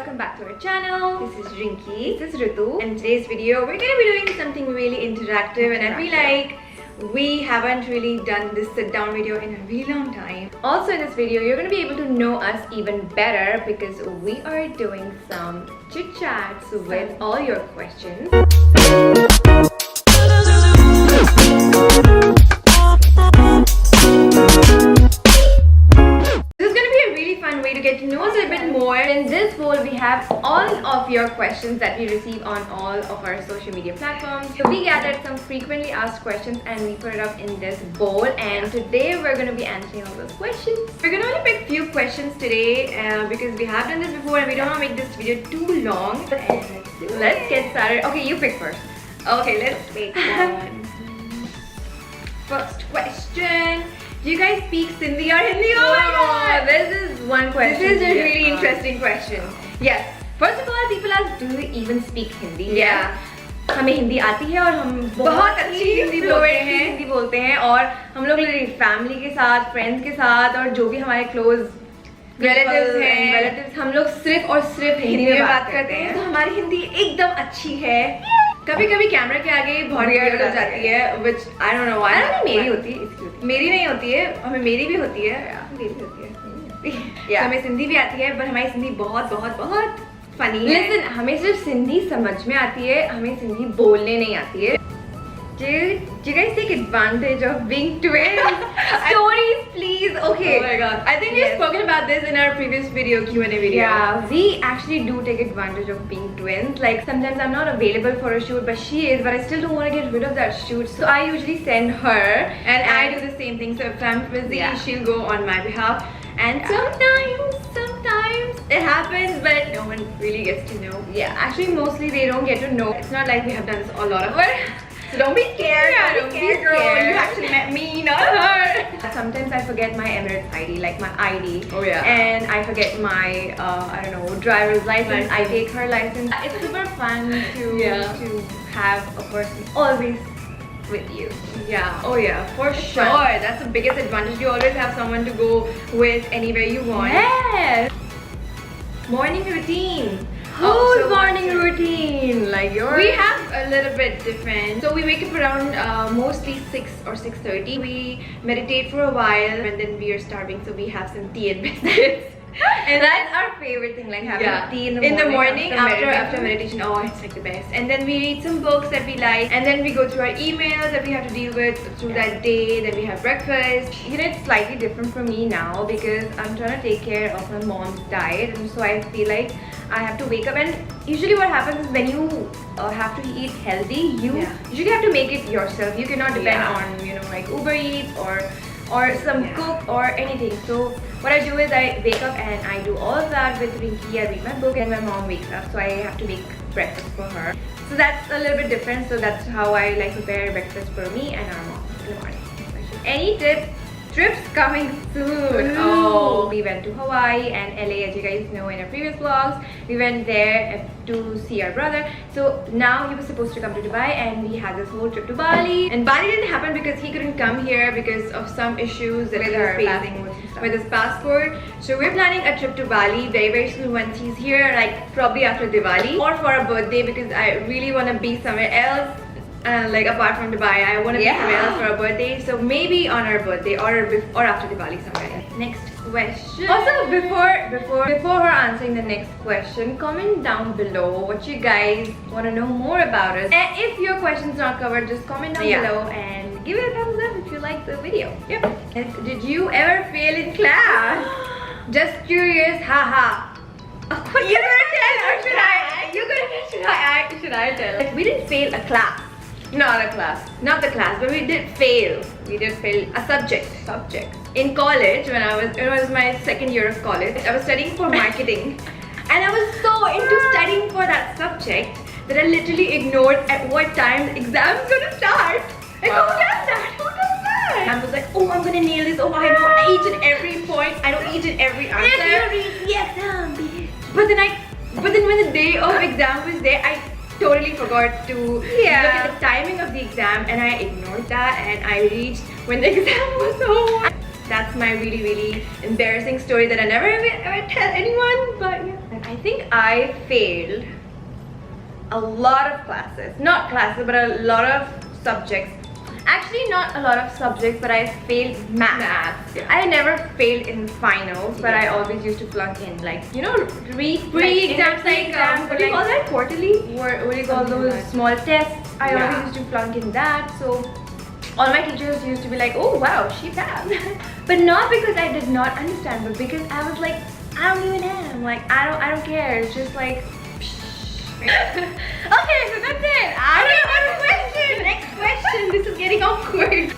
welcome back to our channel. This is Rinki, this is Ritu, and in today's video we're going to be doing something really interactive, and I feel like we haven't really done this sit down video in a really long time. Also in this video you're going to be able to know us even better because we are doing some chit chats with all your questions. To get to know us a little bit more. In this bowl we have all of your questions that we receive on all of our social media platforms. So we gathered some frequently asked questions and we put it up in this bowl, and today we're going to be answering all those questions. We're going to only pick few questions today because we have done this before and we don't want to make this video too long. Let's get started. Okay, you pick first. Okay, let's pick one. First question. Do you guys speak Sindhi or Hindi? Oh my god! This is one question. This is a really interesting question. Yes. First of all, people ask, do you even speak Hindi? Yeah. हमें हिंदी आती है और हम बहुत अच्छी हिंदी बोलते हैं और हम लोग फैमिली के साथ, फ्रेंड्स के साथ और जो भी हमारे क्लोज रिलेटिव्स हम लोग सिर्फ और सिर्फ हिंदी में बात करते हैं, तो हमारी हिंदी एकदम अच्छी है. कभी कभी कैमरा के आगे बहुत वियर्ड हो जाती है, which I don't know why. मेरी होती है, इसकी होती है. मेरी नहीं होती है, हमें मेरी भी होती है, मेरी भी होती है. हमें सिंधी भी आती है, पर हमारी सिंधी बहुत बहुत बहुत फनी है. Listen, हमें सिर्फ सिंधी समझ में आती है, हमें सिंधी बोलने नहीं आती है. Do you guys take advantage of being twins? Stories, please. Okay. Oh my god. I think we've spoken about this in our previous video, Q&A video. Yeah, we actually do take advantage of being twins. Like sometimes I'm not available for a shoot, but she is. But I still don't want to get rid of that shoot. So I usually send her, and I do the same thing. So if I'm busy, she'll go on my behalf. And sometimes it happens, but no one really gets to know. Yeah, actually mostly they don't get to know. It's not like we have done this a lot of work. So don't be scared, don't be scared, girl. You actually met me, not her. Sometimes I forget my Emirates ID, like my ID. Oh yeah. And I forget my, I don't know, driver's license. I take her license. It's super fun to have a person always with you. Yeah. Oh yeah, for sure. That's the biggest advantage. You always have someone to go with anywhere you want. Yes. Morning routine. Whose morning routine? Like yours? We have a little bit different. So we wake up around mostly 6 or 6:30. We meditate for a while and then we are starving, so we have some tea and biscuits. And that's our favorite thing, like having tea in the morning after meditation. Oh, it's like the best. And then we read some books that we like, and then we go through our emails that we have to deal with through that day. Then we have breakfast. You know, it's slightly different for me now because I'm trying to take care of my mom's diet, and so I feel like I have to wake up. And usually what happens is when you have to eat healthy, you usually have to make it yourself. You cannot depend on, you know, like Uber Eats or some cook or anything. So what I do is I wake up and I do all of that with Rinki. I read my book and my mom wakes up, so I have to make breakfast for her. So that's a little bit different. So that's how I like prepare breakfast for me and our mom in the morning. Any trips coming soon? Oh, we went to Hawaii and LA, as you guys know in our previous vlogs. We went there to see our brother. So now he was supposed to come to Dubai and we had this whole trip to Bali. And Bali didn't happen because he couldn't come here because of some issues that he was facing with his passport. So we're planning a trip to Bali very very soon once he's here, like probably after Diwali or for a birthday, because I really want to be somewhere else. Like apart from Dubai, I want to be somewhere else for a birthday. So maybe on our birthday or after Diwali somewhere. Next question. Also before her answering the next question, comment down below what you guys want to know more about us. And if your question's not covered, just comment down below and give it a thumbs up if you like the video. Yep. Did you ever fail in class? Just curious, haha. You're gonna tell or should I? You're gonna should I tell? Like, we didn't fail a class. Not the class, but we did fail. We did fail a subject. In college, when it was my second year of college, I was studying for marketing. And I was so into studying for that subject that I literally ignored at what time the exam is gonna start. Like, who does that? I was like, oh, I'm gonna nail this. Oh, I know each and every point. I know each and every answer. If you read the exam, but then when the day of exam was there, I totally forgot to look at the timing of the exam, and I ignored that, and I reached when the exam was over. That's my really embarrassing story that I never ever tell anyone, but yeah. I think I failed a lot of classes. Not classes, but a lot of subjects. Actually, not a lot of subjects, but I failed math. Yeah. I never failed in finals, but I always used to flunk in, like, you know, pre-exams, like, what do you call that? Quarterly? What do you call those small tests? I always used to flunk in that. So all my teachers used to be like, oh wow, she passed. But not because I did not understand, but because I was like, I don't even know. Like, I don't care. It's just like. Okay, so that's it. I don't have a question. Next question. This is getting awkward.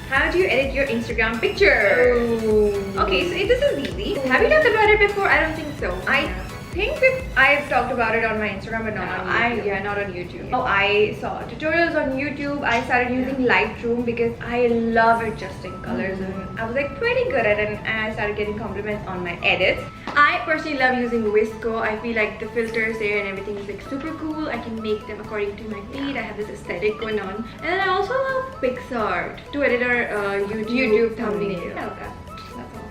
How do you edit your Instagram picture? Oh. Okay, so this is easy. Have you talked about it before? I don't think so. I think I've talked about it on my Instagram, but not on YouTube. Not on YouTube. Oh, I saw tutorials on YouTube. I started using Lightroom because I love adjusting colors, and I was like pretty good at it, and I started getting compliments on my edits. I personally love using Visco. I feel like the filters there and everything is like super cool. I can make them according to my feed. I have this aesthetic going on, and then I also love Pixar to edit our YouTube thumbnail. Yeah, okay. That's all.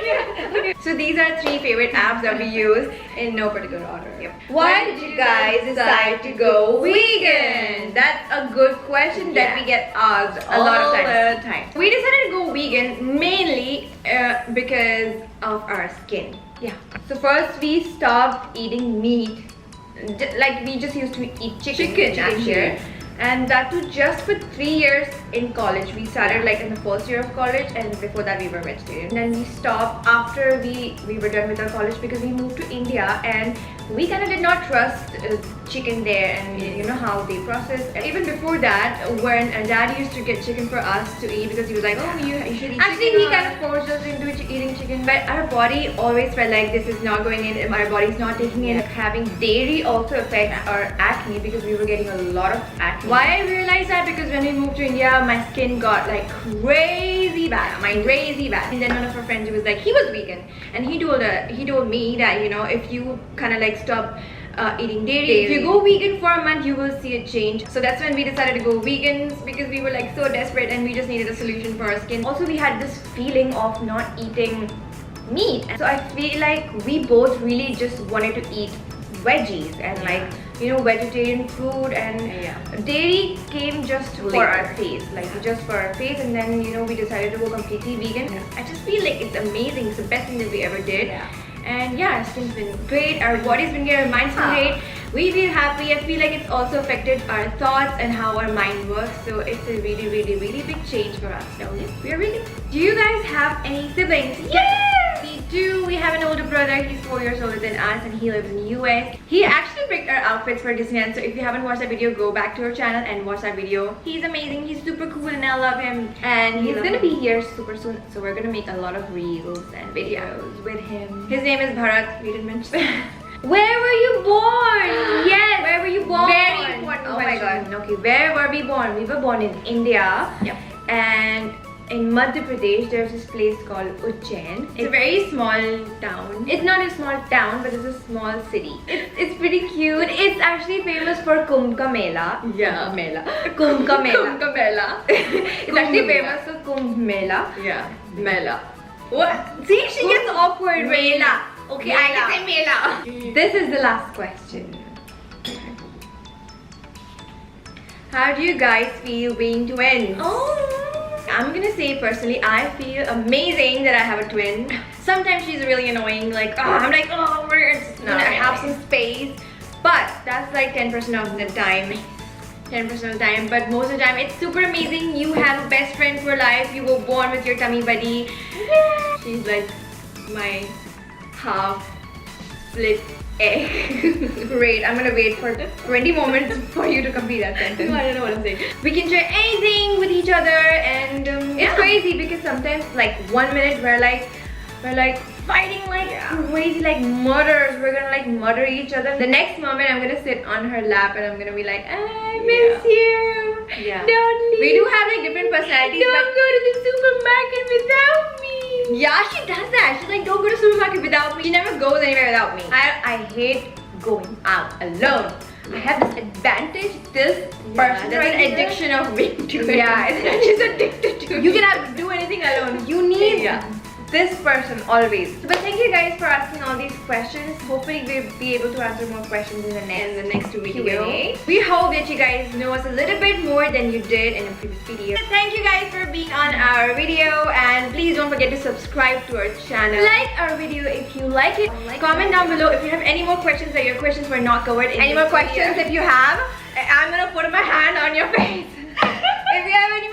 Okay. So these are 3 favorite apps that we use in no particular order. Yep. Why did you guys decide to go vegan? That's a good question that we get asked a lot of times. We decided to go vegan mainly because of our skin. Yeah. So first we stopped eating meat. Like we just used to eat chicken here. And that too just for 3 years in college. We started like in the first year of college, and before that we were vegetarian. And then we stopped after we were done with our college because we moved to India, and we kind of did not trust chicken there, and you know how they process. Even before that, when dad used to get chicken for us to eat because he was like, oh, you should eat Actually, chicken. he He kind of forced us into eating chicken, but our body always felt like this is not going in, our body's not taking in. Having dairy also affects our acne because we were getting a lot of acne. Why I realized that? Because when we moved to India, my skin got like crazy bad, crazy bad. And then one of our friends was like, he was vegan, and he told me that, you know, if you kind of like stop eating dairy, if you go vegan for a month, you will see a change. So that's when we decided to go vegans, because we were like so desperate and we just needed a solution for our skin. Also, we had this feeling of not eating meat, so I feel like we both really just wanted to eat veggies and like, you know, vegetarian food, and dairy came just for our face, like just for our face. And then, you know, we decided to go completely vegan. I just feel like it's amazing. It's the best thing that we ever did. And yeah, our skin's been great, our body's been great, our mind's been great. We feel happy. I feel like it's also affected our thoughts and how our mind works. So it's a really, really, really big change for us. So we're really. Do you guys have any siblings? Yes! We do. We have an older brother. He's 4 years older than us, and he lives in the US. He actually picked our outfits for Disneyland. So if you haven't watched that video, go back to our channel and watch that video. He's amazing. He's super cool, and I love him. And he's gonna be here super soon. So we're gonna make a lot of reels and videos with him. His name is Bharat. We didn't mention that. Where were you born? Yes. Where were you born? Very important. Oh my god. Okay, where were we born? We were born in India. Yep. And in Madhya Pradesh, there's this place called Ujjain. It's a very small town. It's not a small town, but it's a small city. It's pretty cute. It's actually famous for Kumbh Ka Mela. Yeah, Mela. Kumbh Ka Mela. Kumbh Ka Mela. It's actually famous for Kumbh Mela. Yeah, Mela. What? See, she gets awkward. Mela. Okay, I can say Mela. This is the last question. How do you guys feel being twins? I'm gonna say personally, I feel amazing that I have a twin. Sometimes she's really annoying, like, I'm like, oh, we're just gonna have some space. But that's like 10% of the time. 10% of the time, but most of the time it's super amazing. You have a best friend for life. You were born with your tummy buddy. She's like my half split egg. Great, I'm gonna wait for 20 moments for you to complete that sentence. I don't know what I'm saying. We can share anything with each other, and it's crazy because sometimes like 1 minute we're like fighting like crazy, like murders. We're gonna like murder each other. The next moment I'm gonna sit on her lap and I'm gonna be like, I miss you. Don't leave. We do have like different personalities. Don't go to the supermarket without me. Yeah, she does that. She's like, don't go to the supermarket without me. She never goes anywhere without me. I hate going out alone. I have this advantage, this person, there's an addiction of being to it. Yeah, she's addicted to it. You cannot do anything alone. You need Yeah. This person always. But thank you guys for asking all these questions. Hopefully we'll be able to answer more questions in the next video. Q&A. We hope that you guys know us a little bit more than you did in the previous video. Thank you guys for being on our video, and please don't forget to subscribe to our channel. Like our video if you like it. Comment down below if you have any more questions that your questions were not covered in Any this more questions video. if you have? I'm gonna put my hand on your face. If you have any